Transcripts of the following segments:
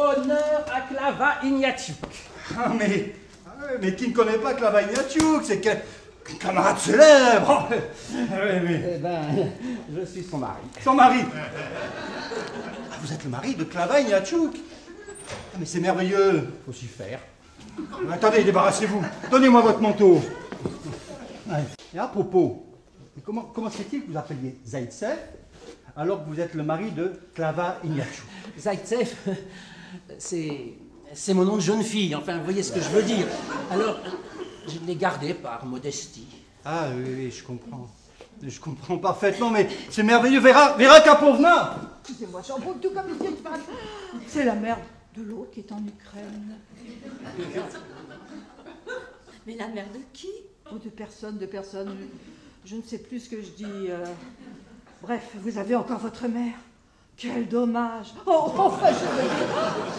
Honneur à Klava Ignatiouk. Ah, mais qui ne connaît pas Klava Ignatiouk? C'est qu'un camarade célèbre. Eh ben, je suis son mari. Son mari. Ah, vous êtes le mari de Klava Ignatiouk? Ah, mais c'est merveilleux. Faut s'y faire. Attendez, débarrassez-vous. Donnez-moi votre manteau. Ouais. Et à propos, comment se fait-il que vous appeliez Zaïtsev alors que vous êtes le mari de Klava Ignatiouk? Zaïtsev, c'est mon nom de jeune fille, enfin, vous voyez ce que je veux dire. Alors, je l'ai gardé par modestie. Ah oui, je comprends. Je comprends parfaitement, mais c'est merveilleux. Vera Kapovna. Excusez-moi, j'en boucle tout comme une vieille femme. C'est la mère de l'autre qui est en Ukraine. Mais la mère de qui? Oh, de personne. Je ne sais plus ce que je dis. Bref, vous avez encore votre mère. Quel dommage. Oh, enfin, je veux dire,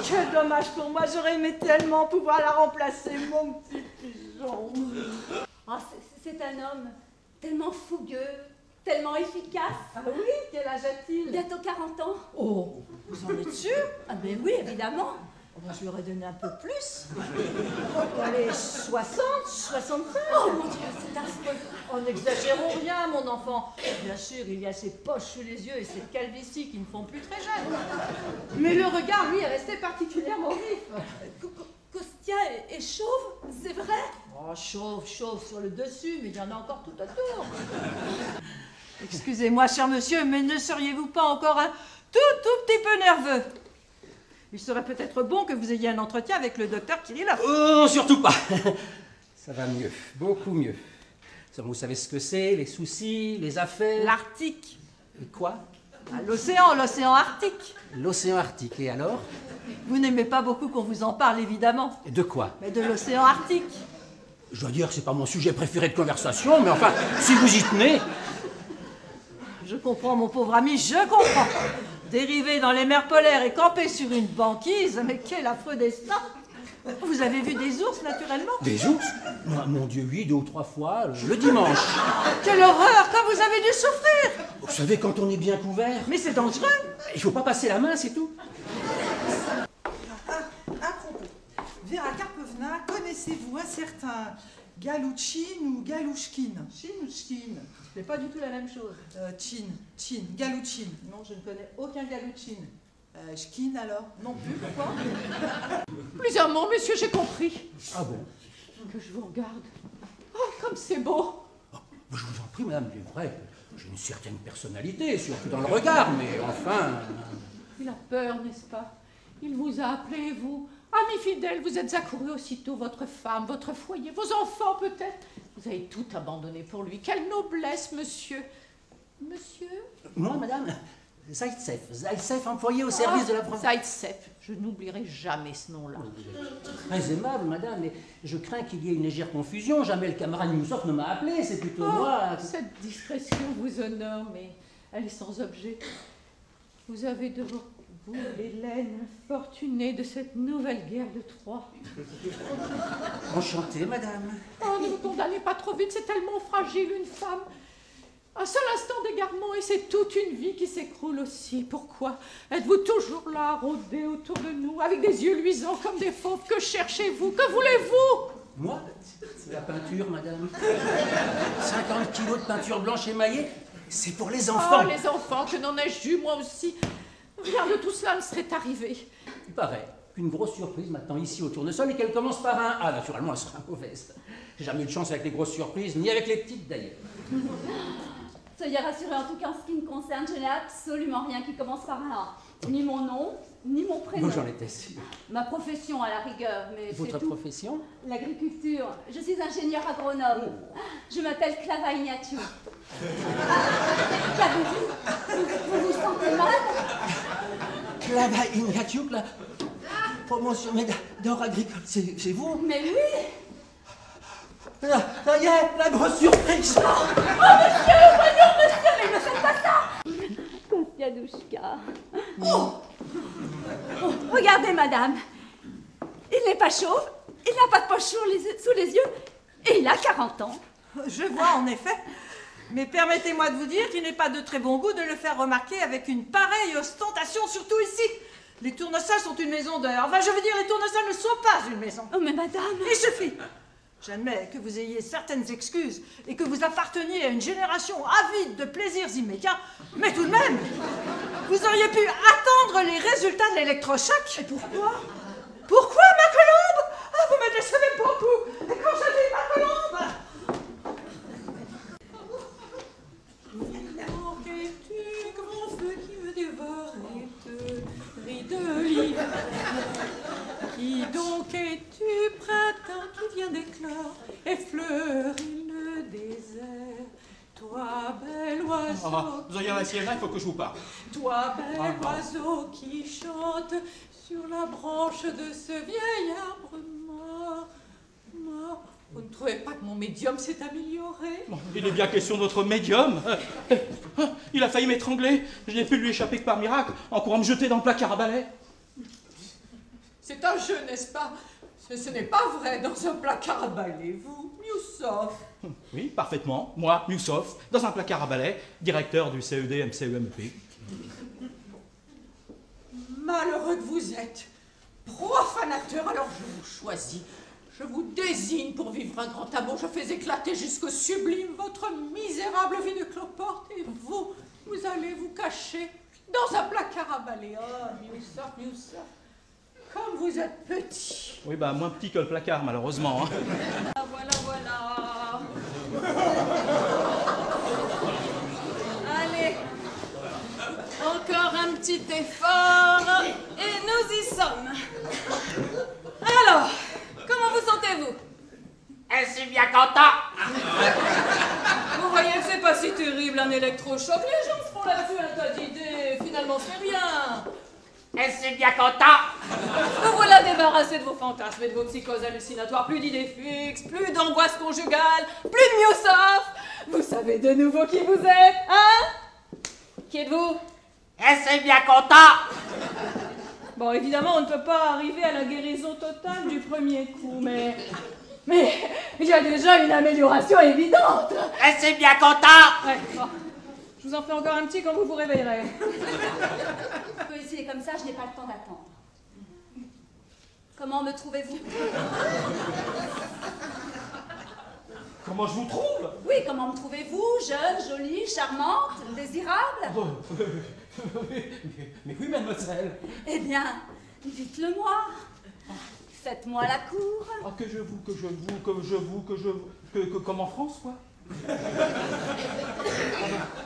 quel dommage pour moi. J'aurais aimé tellement pouvoir la remplacer, mon petit pigeon. Oh, c'est un homme tellement fougueux, tellement efficace. Ah oui, quel âge a-t-il? Bientôt 40 ans. Oh, vous en êtes sûr? Ah ben oui, évidemment. Oh, ben, je lui aurais donné un peu plus. Allez, 60, 65. Oh mon Dieu, c'est affreux. Oh, n'exagérons rien, mon enfant. Bien sûr, il y a ses poches sous les yeux et cette calvitie qui ne font plus très jeune. Mais le regard, lui, est resté particulièrement vif. Kostya est chauve, c'est vrai? Oh, chauve sur le dessus, mais il y en a encore tout autour. Excusez-moi, cher monsieur, mais ne seriez-vous pas encore un tout petit peu nerveux? Il serait peut-être bon que vous ayez un entretien avec le docteur Kirillov. Oh, surtout pas. Ça va mieux, beaucoup mieux. Vous savez ce que c'est, les soucis, les affaires. L'Arctique. Et quoi? Ah, l'océan Arctique. L'océan Arctique, et alors? Vous n'aimez pas beaucoup qu'on vous en parle, évidemment. Et de quoi? Mais de l'océan Arctique. Je dois dire que c'est pas mon sujet préféré de conversation, mais enfin, si vous y tenez... Je comprends, mon pauvre ami, je comprends. Dériver dans les mers polaires et camper sur une banquise, mais quel affreux destin. Vous avez vu des ours, naturellement? Des ours? Mon Dieu, oui, 2 ou 3 fois, le dimanche. Quelle horreur, quand vous avez dû souffrir. Vous savez, quand on est bien couvert... Mais c'est dangereux. Il faut pas passer la main, c'est tout. À propos, Vera Karpovna, connaissez-vous un certain Galouchine ou Galouchkin? Chine ou Chine? C'est pas du tout la même chose. Chin, Galouchine. Non, je ne connais aucun Galouchine. Shkin alors? Non plus, pourquoi? Plusieurs mots, monsieur, j'ai compris. Ah bon? Que je vous regarde. Oh, comme c'est beau. Oh, je vous en prie, madame, il est vrai que j'ai une certaine personnalité, surtout dans le regard, mais enfin... Il a peur, n'est-ce pas? Il vous a appelé, vous. Ami fidèle, vous êtes accouru aussitôt, votre femme, votre foyer, vos enfants peut-être. Vous avez tout abandonné pour lui. Quelle noblesse, monsieur. Monsieur? Moi, madame, Zaïtsev, employé au service de la province. Zaïtsev, je n'oublierai jamais ce nom-là. Vous êtes très aimable, madame, mais je crains qu'il y ait une légère confusion. Jamais le camarade Moussov ne m'a appelé, c'est plutôt moi. Cette discrétion vous honore, mais elle est sans objet. Vous avez devant vous l'Hélène infortunée de cette nouvelle guerre de Troie. Enchanté, madame. Oh, ne vous condamnez pas trop vite, c'est tellement fragile, une femme. Un seul instant d'égarement et c'est toute une vie qui s'écroule aussi. Pourquoi êtes-vous toujours là, à rôder autour de nous, avec des yeux luisants comme des fauves? Que cherchez-vous? Que voulez-vous? Moi? C'est la peinture, madame. 50 kilos de peinture blanche émaillée, c'est pour les enfants. Oh, les enfants, que n'en ai-je eu, moi aussi. Rien de tout cela ne serait arrivé. Il paraît qu'une grosse surprise m'attend ici au tournesol et qu'elle commence par un A. Naturellement, elle sera mauvaise. J'ai jamais eu de chance avec les grosses surprises, ni avec les petites d'ailleurs. Soyez rassurés, en tout cas en ce qui me concerne, je n'ai absolument rien qui commence par un A. Ni mon nom, ni mon prénom. Moi, j'en étais sûr. Ma profession à la rigueur, mais Votre c'est tout. profession? L'agriculture. Je suis ingénieur agronome. Je m'appelle Klava Ignatiouk. Qu'avez-vous? Vous vous sentez mal? Klava Ignatiouk, la promotion d'or agricole, c'est vous? Mais oui. Ça y est, la grosse surprise. Oh, monsieur, voyons, monsieur, mais ne faites pas ça. Kostyadushka. Oh. Regardez, madame. Il n'est pas chauve, il n'a pas de poche sous les yeux, et il a 40 ans. Je vois, en effet. Mais permettez-moi de vous dire qu'il n'est pas de très bon goût de le faire remarquer avec une pareille ostentation, surtout ici. Les tournesols sont une maison d'heures. Enfin, je veux dire, les tournesols ne sont pas une maison. Oh, mais madame... Il suffit. J'admets que vous ayez certaines excuses et que vous apparteniez à une génération avide de plaisirs immédiats, mais tout de même, vous auriez pu attendre les résultats de l'électrochoc. Et pourquoi? Pourquoi, ma colombe? Ah, vous me décevez beaucoup. Et quand je dis ma colombe... Manquais-tu, grand feu qui me dévore et te rit de l'hiver? Qui donc es-tu, printemps qui vient d'éclore et fleurit le désert? Toi, bel oiseau... Vous auriez un siège là, il faut que je vous parle. Toi, bel oiseau qui chante sur la branche de ce vieil arbre mort. Vous ne trouvez pas que mon médium s'est amélioré? Il est bien question de votre médium. Il a failli m'étrangler. Je n'ai pu lui échapper que par miracle, en courant me jeter dans le placard à balai. C'est un jeu, n'est-ce pas? Ce n'est pas vrai, dans un placard à balai, vous, Youssof. Oui, parfaitement. Moi, Youssof, dans un placard à balai, directeur du CED MCEMP. Malheureux que vous êtes, profanateur, alors je vous choisis. Je vous désigne pour vivre un grand amour. Je fais éclater jusqu'au sublime votre misérable vie de cloporte. Et vous allez vous cacher dans un placard à balai. Oh, Youssof. Comme vous êtes petit. Oui, bah, moins petit que le placard, malheureusement. Hein. Voilà. Allez, encore un petit effort et nous y sommes. Alors, comment vous sentez-vous? Je suis bien content. Vous voyez que c'est pas si terrible un électrochoc. Les gens se font là-dessus un tas d'idées. Finalement, c'est rien. Je suis bien content. Vous voilà débarrassé de vos fantasmes et de vos psychoses hallucinatoires. Plus d'idées fixes, plus d'angoisse conjugale, plus de Youssof. Vous savez de nouveau qui vous êtes, hein? Qui êtes-vous? Je suis bien content. Bon, évidemment, on ne peut pas arriver à la guérison totale du premier coup, mais il y a déjà une amélioration évidente. Je suis bien content. Ouais, bon. Je vous en fais encore un petit quand vous vous réveillerez. Ici, comme ça, je n'ai pas le temps d'attendre. Comment me trouvez-vous? Comment je vous trouve? Oui, comment me trouvez-vous? Jeune, jolie, charmante, désirable? Mais oui, mademoiselle. Eh bien, dites-le-moi. Faites-moi la cour. Ah, comme en France, quoi.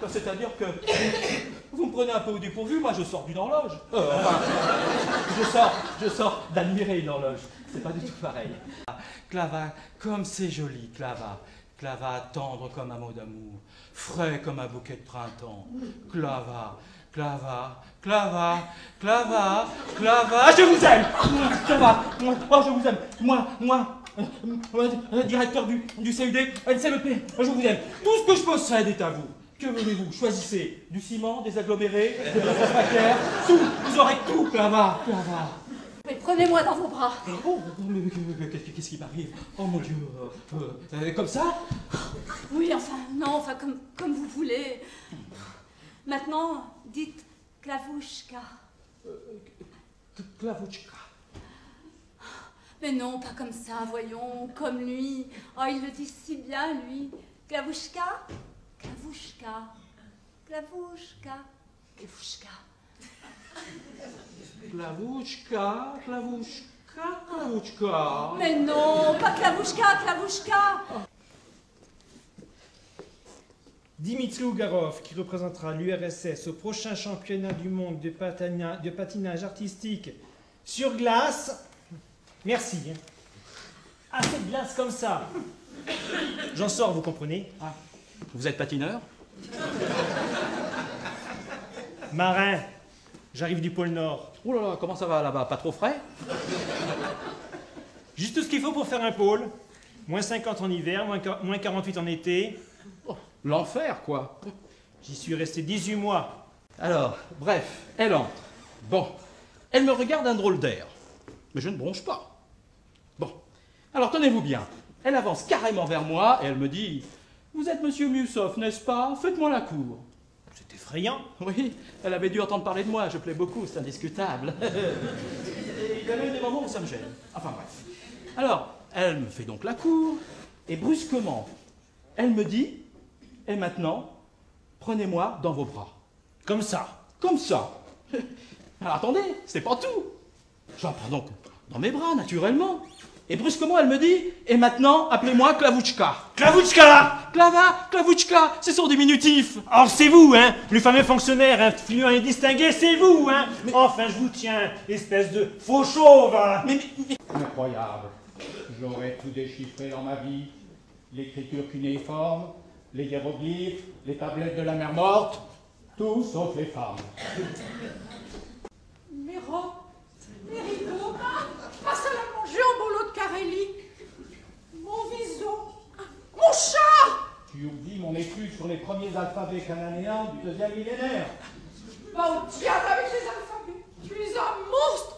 C'est-à-dire que vous me prenez un peu au dépourvu, moi je sors d'une horloge. Je sors d'admirer une horloge. C'est pas du tout pareil. Clava, comme c'est joli, Clava. Clava, tendre comme un mot d'amour, frais comme un bouquet de printemps. Clava, je vous aime. Clava, oh, je vous aime. Moi, directeur du CUD, LCMP, je vous aime. Tout ce que je possède est à vous. Que voulez-vous? Choisissez du ciment, des agglomérés, des préfactaires, tout. Vous aurez tout, Clava. Mais prenez-moi dans vos bras. Oh, mais qu'est-ce qui m'arrive? Oh mon Dieu, comme ça? Oui, enfin, comme vous voulez. Maintenant, dites Klavouchka. Klavouchka. Mais non, pas comme ça, voyons, comme lui. Oh, il le dit si bien, lui. Klavouchka. Klavouchka. Mais non, pas Klavouchka. Dimitri Ougarov, qui représentera l'URSS au prochain championnat du monde de patinage artistique sur glace. Merci. Assez de glace comme ça. J'en sors, vous comprenez? Ah, vous êtes patineur? Marin, j'arrive du pôle Nord. Oh là là, comment ça va là-bas? Pas trop frais? Juste tout ce qu'il faut pour faire un pôle. Moins 50 en hiver, moins 48 en été. Oh, l'enfer, quoi. J'y suis resté 18 mois. Alors, bref, elle entre. Bon, elle me regarde d'un drôle d'air. Mais je ne bronche pas. Bon, alors tenez-vous bien. Elle avance carrément vers moi et elle me dit « Vous êtes monsieur Youssof, n'est-ce pas? Faites-moi la cour. » C'est effrayant. Oui, elle avait dû entendre parler de moi, je plais beaucoup, c'est indiscutable. Et il y a même des moments où ça me gêne. Enfin bref. Alors, elle me fait donc la cour, et brusquement, elle me dit, et maintenant, prenez-moi dans vos bras. Comme ça. Comme ça. Alors attendez, c'est pas tout. Je la prends donc dans mes bras, naturellement. Et brusquement, elle me dit, et maintenant, appelez-moi Klavouchka. Klavouchka! Klavouchka, c'est son diminutif. Or, c'est vous, hein, le fameux fonctionnaire influent et distingué, c'est vous, hein. Enfin, je vous tiens, espèce de faux chauve. Mais... Incroyable. J'aurais tout déchiffré dans ma vie. L'écriture cunéiforme, les hiéroglyphes, les tablettes de la mer morte, tout sauf les femmes. Mes robes, mes rideaux, ma salle à manger en bolo de Carélie, mon vison, mon chat! Tu oublies mon étude sur les premiers alphabets cananéens du 2e millénaire. Va au diable avec les alphabets! Tu es un monstre!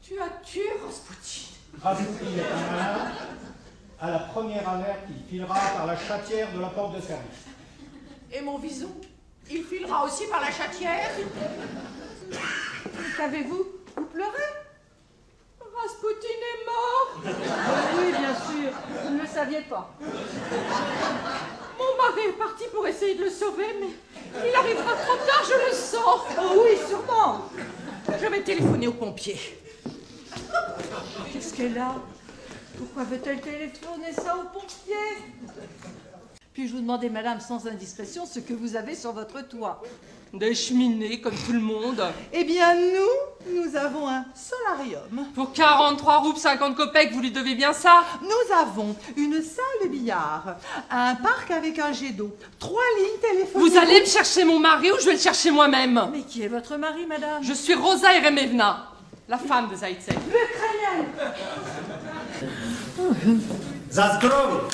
Tu as tué Rasputin! Rasputin est un malin à la première alerte qu'il filera par la chatière de la porte de service. Et mon vison, il filera aussi par la chatière. Qu'avez-vous? Vous pleurez? Rasputin est mort! Oui, bien sûr, vous ne le saviez pas. Mon mari est parti pour essayer de le sauver, mais il arrivera trop tard, je le sens. Oh oui, sûrement. Je vais téléphoner aux pompiers. Qu'est-ce qu'elle a? Pourquoi veut-elle téléphoner ça aux pompiers? Puis-je vous demander, madame, sans indiscrétion, ce que vous avez sur votre toit? Des cheminées, comme tout le monde. Eh bien, nous avons un solarium. Pour 43 roubles 50 kopecks, vous lui devez bien ça? Nous avons une salle de billard, un parc avec un jet d'eau, 3 lignes téléphoniques. Vous allez me chercher mon mari ou je vais le chercher moi-même? Mais qui est votre mari, madame? Je suis Rosa Eremevna, la femme de Zaïtsev. L'Ukrainienne! Za zdrowie!